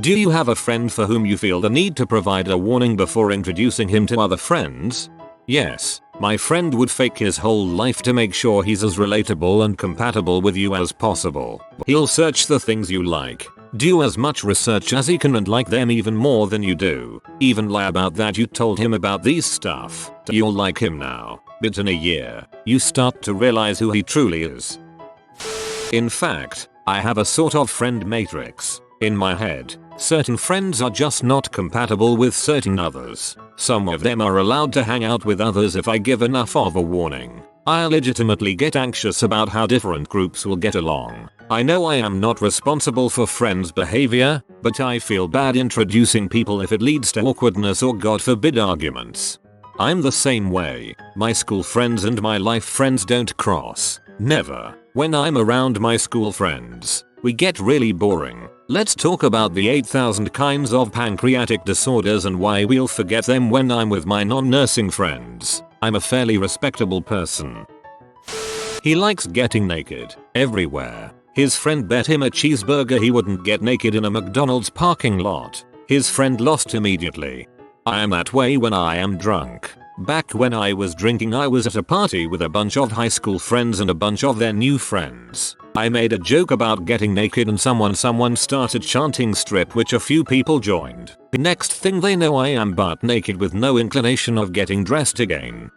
Do you have a friend for whom you feel the need to provide a warning before introducing him to other friends? Yes, my friend would fake his whole life to make sure he's as relatable and compatible with you as possible. He'll search the things you like, do as much research as he can and like them even more than you do, even lie about that you told him about these stuff. You'll like him now, but in a year, you start to realize who he truly is. In fact, I have a sort of friend matrix. In my head, certain friends are just not compatible with certain others. Some of them are allowed to hang out with others if I give enough of a warning. I legitimately get anxious about how different groups will get along. I know I am not responsible for friends' behavior, but I feel bad introducing people if it leads to awkwardness or God forbid arguments. I'm the same way. My school friends and my life friends don't cross. Never. When I'm around my school friends, we get really boring. Let's talk about the 8,000 kinds of pancreatic disorders and why we'll forget them when I'm with my non-nursing friends. I'm a fairly respectable person. He likes getting naked everywhere. His friend bet him a cheeseburger he wouldn't get naked in a McDonald's parking lot. His friend lost immediately. I am that way when I am drunk. Back when I was drinking, I was at a party with a bunch of high school friends and a bunch of their new friends. I made a joke about getting naked and someone started chanting strip, which a few people joined. Next thing they know, I am butt naked with no inclination of getting dressed again.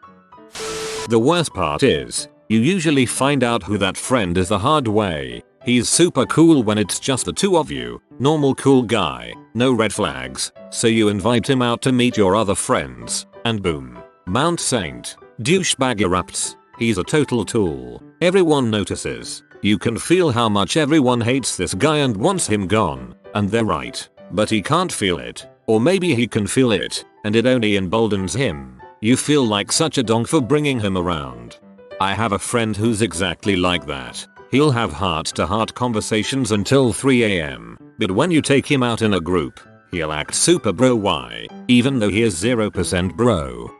The worst part is, you usually find out who that friend is the hard way. He's super cool when it's just the two of you, normal cool guy, no red flags, so you invite him out to meet your other friends, and boom. Mount Saint. Douchebag erupts. He's a total tool. Everyone notices. You can feel how much everyone hates this guy and wants him gone, and they're right. But he can't feel it. Or maybe he can feel it, and it only emboldens him. You feel like such a donk for bringing him around. I have a friend who's exactly like that. He'll have heart-to-heart conversations until 3 AM, but when you take him out in a group, he'll act super bro. Why? Even though he is 0% bro.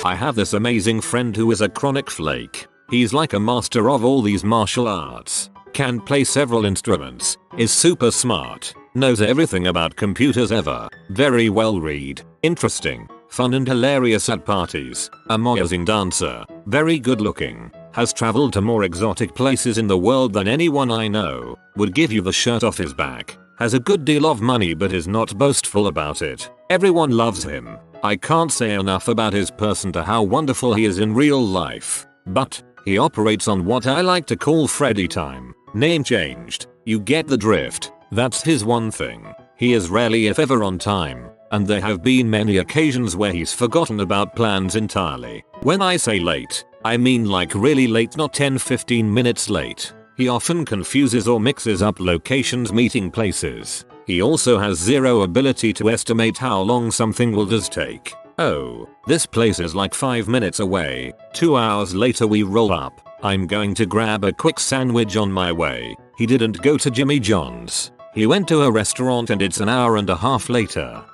I have this amazing friend who is a chronic flake. He's like a master of all these martial arts, can play several instruments, is super smart, knows everything about computers ever, very well read, interesting, fun and hilarious at parties, amazing dancer, very good looking, has traveled to more exotic places in the world than anyone I know, would give you the shirt off his back, has a good deal of money but is not boastful about it. Everyone loves him. I can't say enough about his person to how wonderful he is in real life. But, he operates on what I like to call Freddy time. Name changed. You get the drift. That's his one thing. He is rarely if ever on time, and there have been many occasions where he's forgotten about plans entirely. When I say late, I mean like really late, not 10-15 minutes late. He often confuses or mixes up locations, meeting places. He also has zero ability to estimate how long something will just take. Oh, this place is like 5 minutes away. 2 hours later we roll up. I'm going to grab a quick sandwich on my way. He didn't go to Jimmy John's. He went to a restaurant and it's an hour and a half later.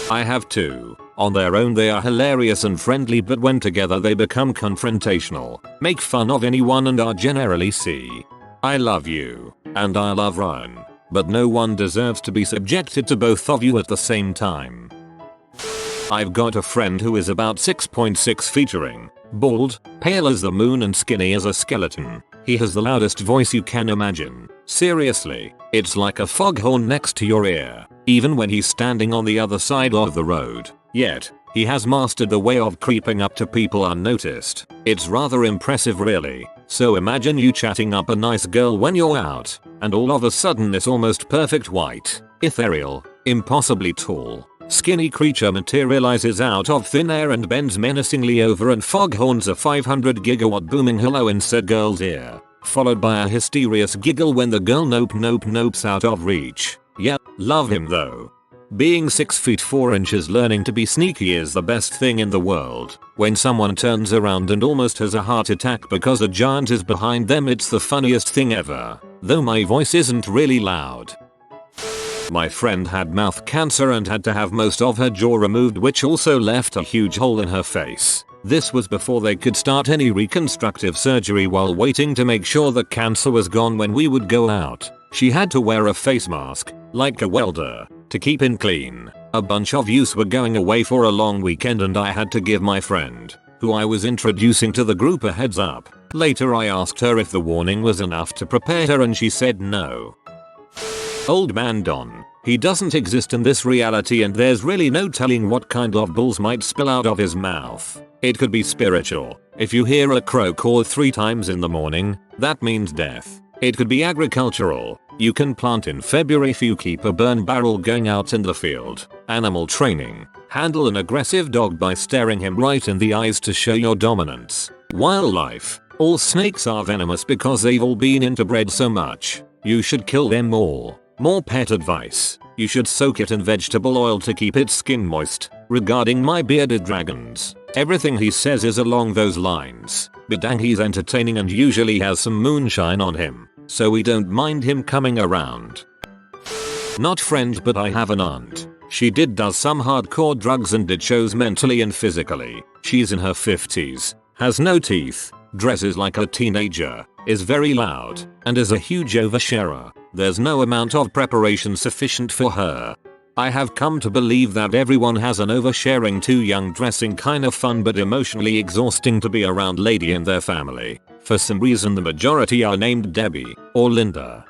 I have two. On their own they are hilarious and friendly, but when together they become confrontational, make fun of anyone and are generally I love you, and I love Ryan. But no one deserves to be subjected to both of you at the same time. I've got a friend who is about 6.6 featuring, bald, pale as the moon and skinny as a skeleton. He has the loudest voice you can imagine. Seriously, it's like a foghorn next to your ear, even when he's standing on the other side of the road. Yet, he has mastered the way of creeping up to people unnoticed. It's rather impressive really. So imagine you chatting up a nice girl when you're out, and all of a sudden this almost perfect white, ethereal, impossibly tall, skinny creature materializes out of thin air and bends menacingly over and foghorns a 500 gigawatt booming hello in said girl's ear, followed by a hysterious giggle when the girl nopes out of reach. Yep, love him though. Being 6 feet 4 inches learning to be sneaky is the best thing in the world. When someone turns around and almost has a heart attack because a giant is behind them, it's the funniest thing ever. Though my voice isn't really loud. My friend had mouth cancer and had to have most of her jaw removed, which also left a huge hole in her face. This was before they could start any reconstructive surgery while waiting to make sure the cancer was gone when we would go out. She had to wear a face mask, like a welder, to keep it clean. A bunch of us were going away for a long weekend and I had to give my friend, who I was introducing to the group, a heads up. Later I asked her if the warning was enough to prepare her and she said no. Old man Don. He doesn't exist in this reality and there's really no telling what kind of bulls might spill out of his mouth. It could be spiritual. If you hear a crow caw 3 times in the morning, that means death. It could be agricultural. You can plant in February if you keep a burn barrel going out in the field. Animal training. Handle an aggressive dog by staring him right in the eyes to show your dominance. Wildlife. All snakes are venomous because they've all been interbred so much. You should kill them all. More pet advice. You should soak it in vegetable oil to keep its skin moist. Regarding my bearded dragons, everything he says is along those lines. But dang, he's entertaining and usually has some moonshine on him, so we don't mind him coming around. Not friend, but I have an aunt. She does some hardcore drugs and it shows mentally and physically. She's in her 50s, has no teeth, dresses like a teenager, is very loud, and is a huge oversharer. There's no amount of preparation sufficient for her. I have come to believe that everyone has an oversharing too young dressing kind of fun but emotionally exhausting to be around lady in their family. For some reason the majority are named Debbie or Linda.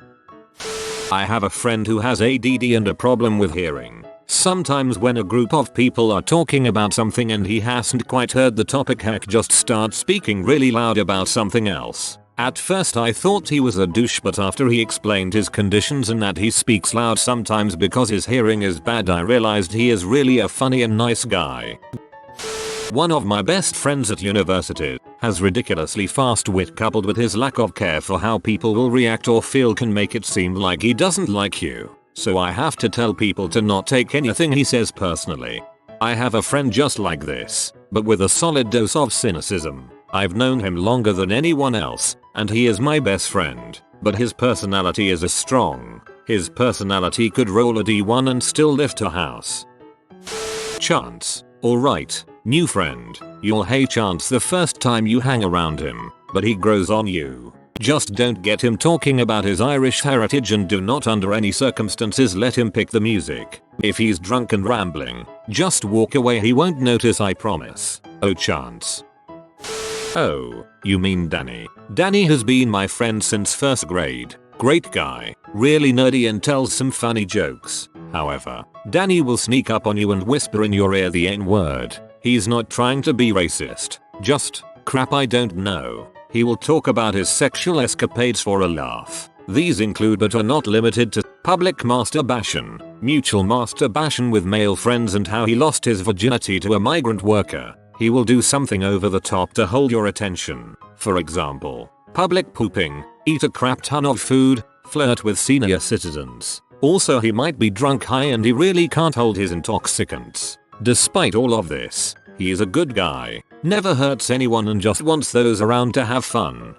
I have a friend who has ADD and a problem with hearing. Sometimes when a group of people are talking about something and he hasn't quite heard the topic, heck just starts speaking really loud about something else. At first I thought he was a douche, but after he explained his conditions and that he speaks loud sometimes because his hearing is bad, I realized he is really a funny and nice guy. One of my best friends at university has ridiculously fast wit coupled with his lack of care for how people will react or feel can make it seem like he doesn't like you. So I have to tell people to not take anything he says personally. I have a friend just like this, but with a solid dose of cynicism. I've known him longer than anyone else, and he is my best friend, but his personality is strong. His personality could roll a D1 and still lift a house. Chance. Alright, new friend. You'll hate Chance the first time you hang around him, but he grows on you. Just don't get him talking about his Irish heritage and do not under any circumstances let him pick the music. If he's drunk and rambling, just walk away, he won't notice, I promise. Oh Chance. Oh, you mean Danny. Danny has been my friend since 1st grade. Great guy, really nerdy and tells some funny jokes. However, Danny will sneak up on you and whisper in your ear the N-word. He's not trying to be racist, just crap I don't know. He will talk about his sexual escapades for a laugh. These include but are not limited to public masturbation, mutual masturbation with male friends, and how he lost his virginity to a migrant worker. He will do something over the top to hold your attention. For example, public pooping, eat a crap ton of food, flirt with senior citizens. Also, he might be drunk high and he really can't hold his intoxicants. Despite all of this, he is a good guy, never hurts anyone and just wants those around to have fun.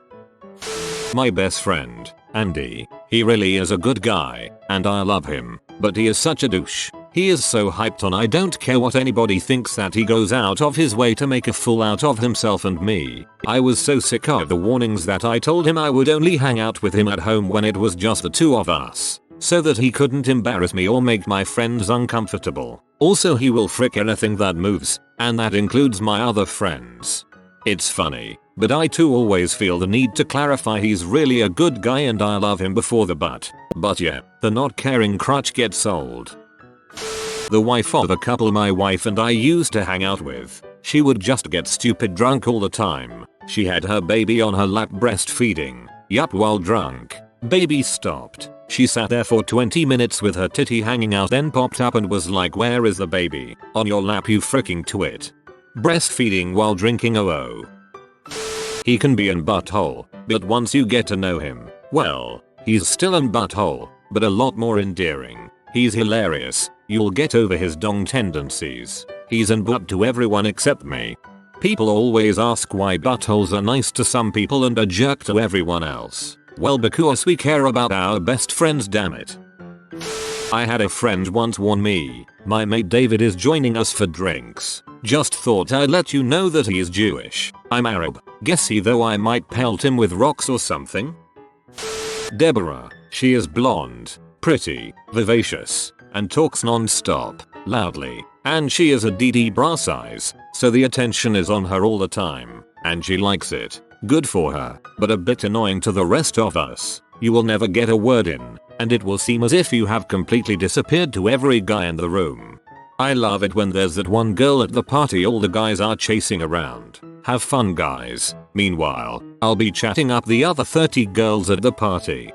My best friend, Andy. He really is a good guy, and I love him, but he is such a douche. He is so hyped on I don't care what anybody thinks that he goes out of his way to make a fool out of himself and me. I was so sick of the warnings that I told him I would only hang out with him at home when it was just the two of us, so that he couldn't embarrass me or make my friends uncomfortable. Also, he will frick anything that moves, and that includes my other friends. It's funny, but I too always feel the need to clarify he's really a good guy and I love him before the but. But yeah, the not caring crutch gets old. The wife of a couple my wife and I used to hang out with. She would just get stupid drunk all the time. She had her baby on her lap breastfeeding. Yup, while drunk. Baby stopped. She sat there for 20 minutes with her titty hanging out, then popped up and was like, "Where is the baby? On your lap, you freaking twit." Breastfeeding while drinking, oh. He can be an butthole, but once you get to know him, well, he's still an butthole, but a lot more endearing. He's hilarious. You'll get over his dong tendencies. He's an butt to everyone except me. People always ask why buttholes are nice to some people and a jerk to everyone else. Well, because we care about our best friends, damn it. I had a friend once warn me, "My mate David is joining us for drinks. Just thought I'd let you know that he is Jewish. I'm Arab. Guess he though I might pelt him with rocks or something." Deborah. She is blonde, pretty, vivacious, and talks non-stop, loudly, and she is a DD bra size, so the attention is on her all the time, and she likes it. Good for her, but a bit annoying to the rest of us. You will never get a word in, and it will seem as if you have completely disappeared to every guy in the room. I love it when there's that one girl at the party all the guys are chasing around. Have fun, guys. Meanwhile, I'll be chatting up the other 30 girls at the party.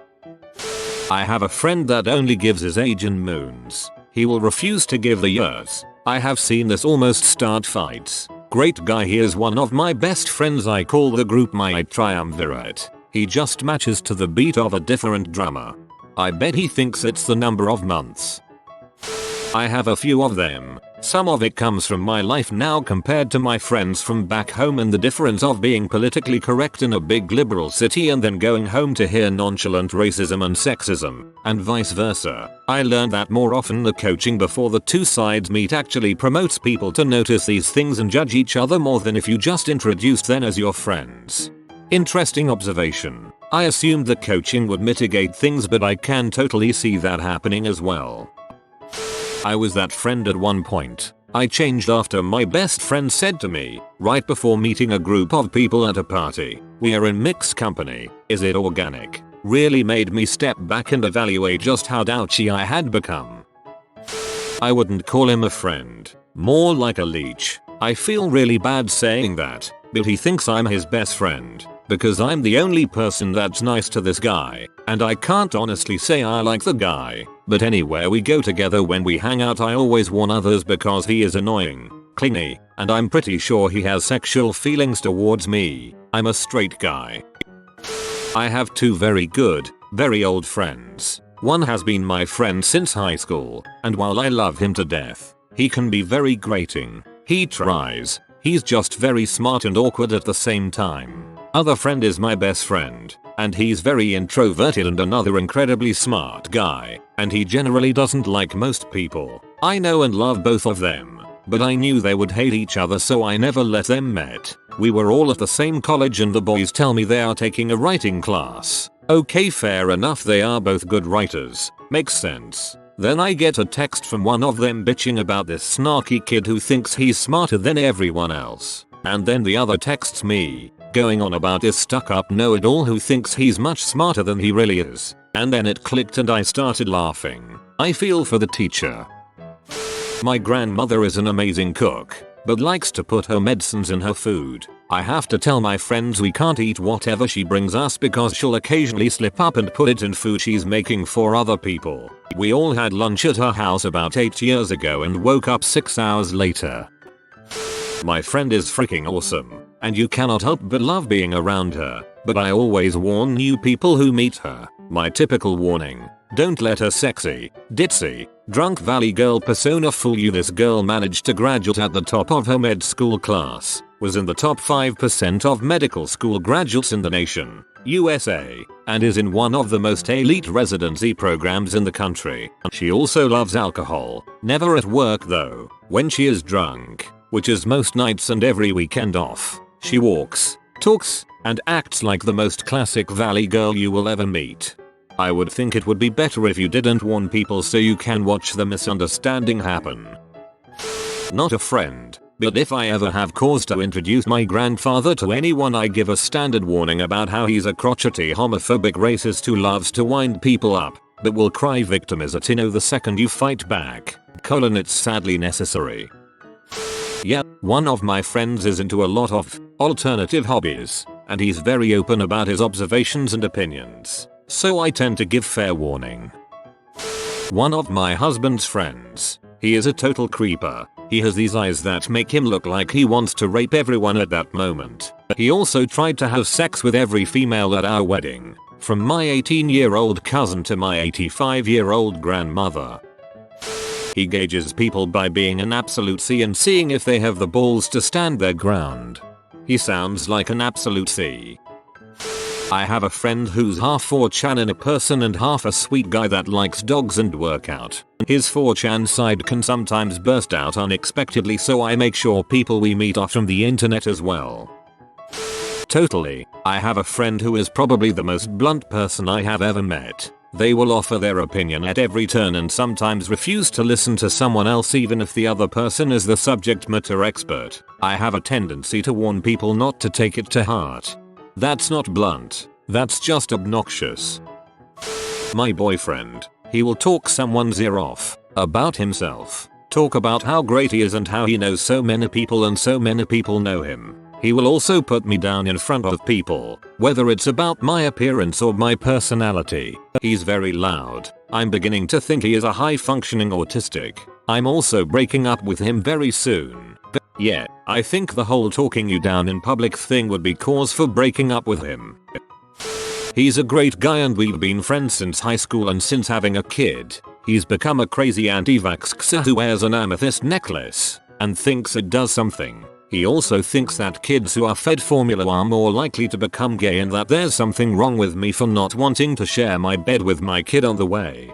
I have a friend that only gives his age in moons. He will refuse to give the years. I have seen this almost start fights. Great guy, he is one of my best friends. I call the group my triumvirate. He just matches to the beat of a different drummer. I bet he thinks it's the number of months. I have a few of them. Some of it comes from my life now compared to my friends from back home, and the difference of being politically correct in a big liberal city and then going home to hear nonchalant racism and sexism, and vice versa. I learned that more often the coaching before the two sides meet actually promotes people to notice these things and judge each other more than if you just introduced them as your friends. Interesting observation. I assumed that coaching would mitigate things, but I can totally see that happening as well. I was that friend at one point. I changed after my best friend said to me, right before meeting a group of people at a party, "We are in mixed company, is it organic?" Really made me step back and evaluate just how douchey I had become. I wouldn't call him a friend, more like a leech. I feel really bad saying that, but he thinks I'm his best friend, because I'm the only person that's nice to this guy, and I can't honestly say I like the guy, but anywhere we go together when we hang out I always warn others because he is annoying, clingy, and I'm pretty sure he has sexual feelings towards me. I'm a straight guy. I have two very good, very old friends. One has been my friend since high school, and while I love him to death, he can be very grating. He tries. He's just very smart and awkward at the same time. Other friend is my best friend, and he's very introverted and another incredibly smart guy, and he generally doesn't like most people. I know and love both of them, but I knew they would hate each other, so I never let them meet. We were all at the same college and the boys tell me they are taking a writing class. Okay, fair enough, they are both good writers. Makes sense. Then I get a text from one of them bitching about this snarky kid who thinks he's smarter than everyone else. And then the other texts me, going on about this stuck-up know-it-all who thinks he's much smarter than he really is. And then it clicked and I started laughing. I feel for the teacher. My grandmother is an amazing cook, but likes to put her medicines in her food. I have to tell my friends we can't eat whatever she brings us because she'll occasionally slip up and put it in food she's making for other people. We all had lunch at her house about 8 years ago and woke up 6 hours later. My friend is freaking awesome, and you cannot help but love being around her, but I always warn new people who meet her. My typical warning: don't let her sexy, ditzy, drunk valley girl persona fool you. This girl managed to graduate at the top of her med school class, was in the top 5% of medical school graduates in the nation, USA, and is in one of the most elite residency programs in the country. She also loves alcohol, never at work though. When she is drunk, which is most nights and every weekend off, she walks, talks, and acts like the most classic valley girl you will ever meet. I would think it would be better if you didn't warn people so you can watch the misunderstanding happen. Not a friend, but if I ever have cause to introduce my grandfather to anyone I give a standard warning about how he's a crotchety homophobic racist who loves to wind people up, but will cry victim as a tinno the second you fight back. It's sadly necessary. Yeah, one of my friends is into a lot of alternative hobbies, and he's very open about his observations and opinions, so I tend to give fair warning. One of my husband's friends. He is a total creeper. He has these eyes that make him look like he wants to rape everyone at that moment. He also tried to have sex with every female at our wedding, from my 18-year-old cousin to my 85-year-old grandmother. He gauges people by being an absolute C and seeing if they have the balls to stand their ground. He sounds like an absolute C. I have a friend who's half 4chan in a person and half a sweet guy that likes dogs and workout. His 4chan side can sometimes burst out unexpectedly, so I make sure people we meet are from the internet as well. Totally. I have a friend who is probably the most blunt person I have ever met. They will offer their opinion at every turn and sometimes refuse to listen to someone else even if the other person is the subject matter expert. I have a tendency to warn people not to take it to heart. That's not blunt. That's just obnoxious. My boyfriend. He will talk someone's ear off about himself. Talk about how great he is and how he knows so many people and so many people know him. He will also put me down in front of people, whether it's about my appearance or my personality. He's very loud. I'm beginning to think he is a high-functioning autistic. I'm also breaking up with him very soon. But yeah, I think the whole talking you down in public thing would be cause for breaking up with him. He's a great guy and we've been friends since high school and since having a kid. He's become a crazy anti-vaxxer who wears an amethyst necklace and thinks it does something. He also thinks that kids who are fed formula are more likely to become gay and that there's something wrong with me for not wanting to share my bed with my kid on the way.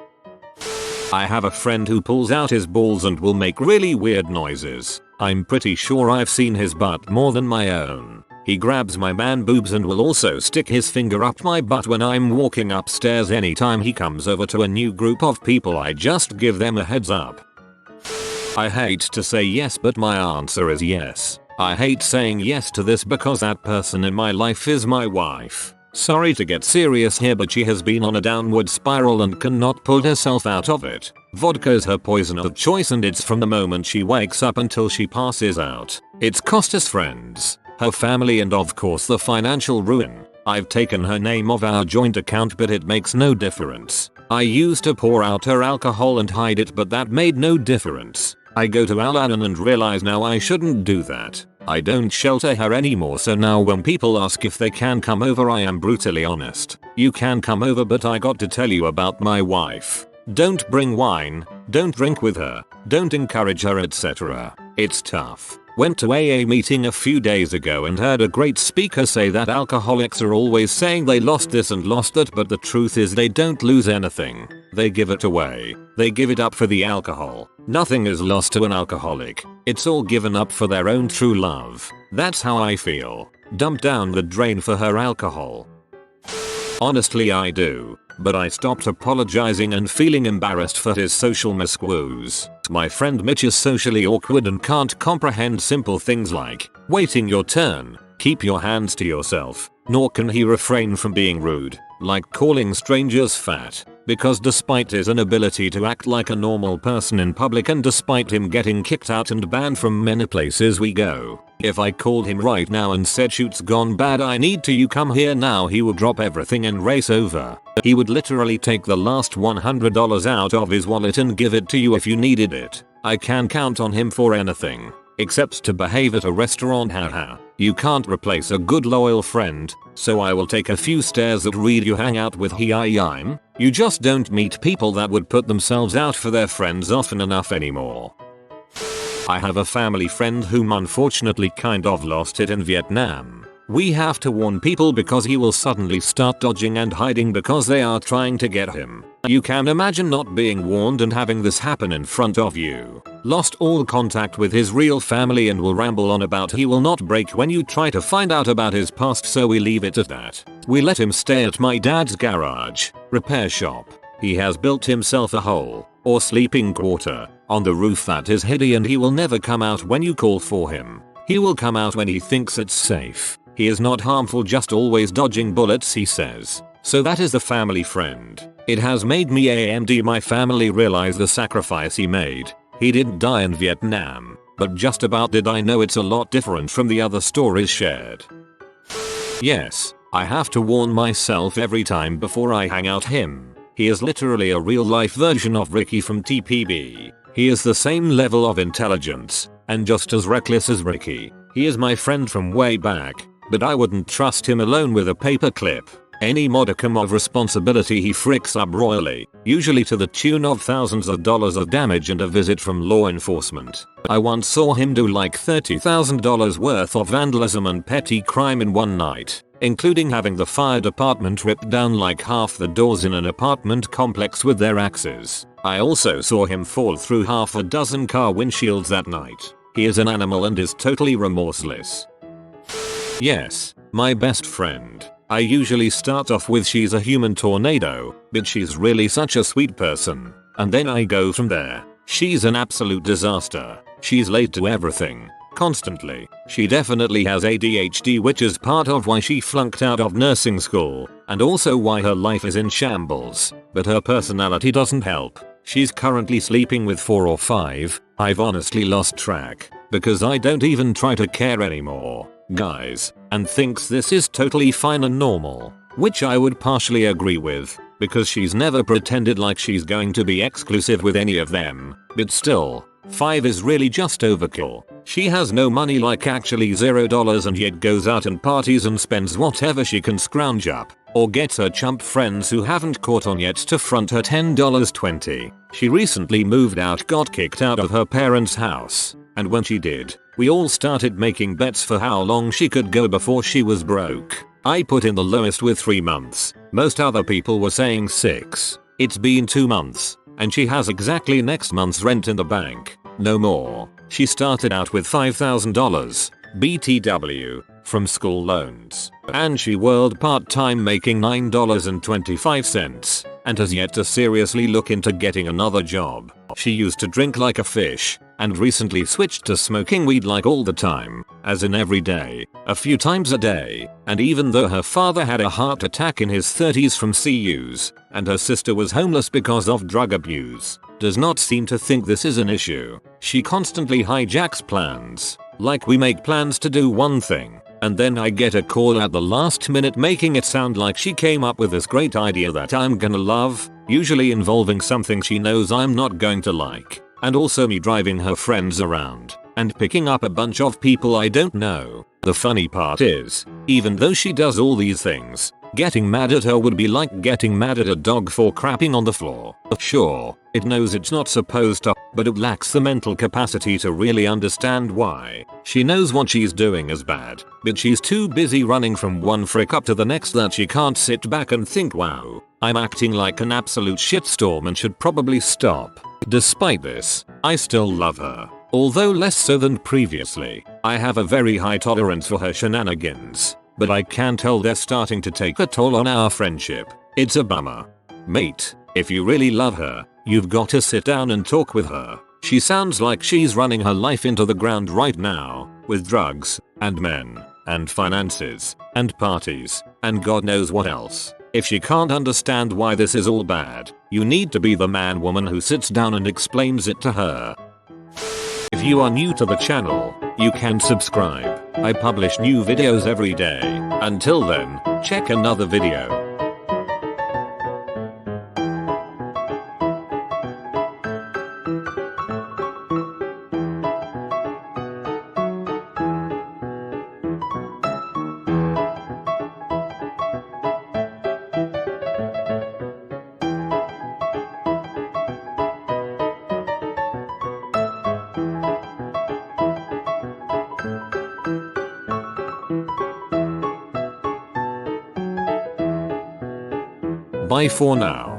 I have a friend who pulls out his balls and will make really weird noises. I'm pretty sure I've seen his butt more than my own. He grabs my man boobs and will also stick his finger up my butt when I'm walking upstairs. Anytime he comes over to a new group of people, I just give them a heads up. I hate to say yes, but my answer is yes. I hate saying yes to this because that person in my life is my wife. Sorry to get serious here, but she has been on a downward spiral and cannot pull herself out of it. Vodka is her poison of choice and it's from the moment she wakes up until she passes out. It's cost us friends, her family and of course the financial ruin. I've taken her name off our joint account but it makes no difference. I used to pour out her alcohol and hide it but that made no difference. I go to Al-Anon and realize now I shouldn't do that. I don't shelter her anymore, so now when people ask if they can come over I am brutally honest. You can come over but I got to tell you about my wife. Don't bring wine, don't drink with her, don't encourage her, etc. It's tough. Went to AA meeting a few days ago and heard a great speaker say that alcoholics are always saying they lost this and lost that, but the truth is they don't lose anything. They give it away. They give it up for the alcohol. Nothing is lost to an alcoholic. It's all given up for their own true love. That's how I feel. Dumped down the drain for her alcohol. Honestly I do. But I stopped apologizing and feeling embarrassed for his social miscues. My friend Mitch is socially awkward and can't comprehend simple things like waiting your turn, keep your hands to yourself, nor can he refrain from being rude, like calling strangers fat. Because despite his inability to act like a normal person in public and despite him getting kicked out and banned from many places we go, if I called him right now and said shoot's gone bad, I need to, you come here now, he would drop everything and race over. He would literally take the last $100 out of his wallet and give it to you if you needed it. I can count on him for anything. Except to behave at a restaurant, haha. You can't replace a good loyal friend, so I will take a few stares at read you hang out with I'm. You just don't meet people that would put themselves out for their friends often enough anymore. I have a family friend whom unfortunately kind of lost it in Vietnam. We have to warn people because he will suddenly start dodging and hiding because they are trying to get him. You can imagine not being warned and having this happen in front of you. Lost all contact with his real family and will ramble on about he will not break when you try to find out about his past, so we leave it at that. We let him stay at my dad's garage repair shop. He has built himself a hole, or sleeping quarter, on the roof that is hidden and he will never come out when you call for him. He will come out when he thinks it's safe. He is not harmful, just always dodging bullets, he says. So that is the family friend. It has made me and my family realize the sacrifice he made. He didn't die in Vietnam, but just about did. I know it's a lot different from the other stories shared. Yes, I have to warn myself every time before I hang out him. He is literally a real life version of Ricky from TPB. He is the same level of intelligence, and just as reckless as Ricky. He is my friend from way back, but I wouldn't trust him alone with a paperclip. Any modicum of responsibility he fricks up royally, usually to the tune of thousands of dollars of damage and a visit from law enforcement. I once saw him do like $30,000 worth of vandalism and petty crime in one night, including having the fire department rip down like half the doors in an apartment complex with their axes. I also saw him fall through half a dozen car windshields that night. He is an animal and is totally remorseless. Yes, my best friend. I usually start off with she's a human tornado, but she's really such a sweet person. And then I go from there. She's an absolute disaster. She's late to everything. Constantly. She definitely has ADHD, which is part of why she flunked out of nursing school, and also why her life is in shambles. But her personality doesn't help. She's currently sleeping with 4 or 5, I've honestly lost track, because I don't even try to care anymore, guys, and thinks this is totally fine and normal, which I would partially agree with, because she's never pretended like she's going to be exclusive with any of them, but still, 5 is really just overkill. She has no money, like actually $0, and yet goes out and parties and spends whatever she can scrounge up, or gets her chump friends who haven't caught on yet to front her $10.20. She recently moved out, got kicked out of her parents' house, and when she did, we all started making bets for how long she could go before she was broke. I put in the lowest with 3 months. Most other people were saying 6. It's been 2 months, and she has exactly next month's rent in the bank. No more. She started out with $5,000 BTW from school loans, and she whirled part-time making $9.25 and has yet to seriously look into getting another job. She used to drink like a fish and recently switched to smoking weed like all the time, as in every day, a few times a day, and even though her father had a heart attack in his 30s from CUs and her sister was homeless because of drug abuse, does not seem to think this is an issue. She constantly hijacks plans. Like, we make plans to do one thing, and then I get a call at the last minute making it sound like she came up with this great idea that I'm gonna love, usually involving something she knows I'm not going to like, and also me driving her friends around and picking up a bunch of people I don't know. The funny part is, even though she does all these things, getting mad at her would be like getting mad at a dog for crapping on the floor. Sure, it knows it's not supposed to, but it lacks the mental capacity to really understand why. She knows what she's doing is bad, but she's too busy running from one frick up to the next that she can't sit back and think, wow, I'm acting like an absolute shitstorm and should probably stop. Despite this, I still love her. Although less so than previously. I have a very high tolerance for her shenanigans, but I can tell they're starting to take a toll on our friendship. It's a bummer. Mate, if you really love her, you've got to sit down and talk with her. She sounds like she's running her life into the ground right now, with drugs, and men, and finances, and parties, and God knows what else. If she can't understand why this is all bad, you need to be the man-woman who sits down and explains it to her. If you are new to the channel, you can subscribe. I publish new videos every day. Until then, check another video. Bye for now.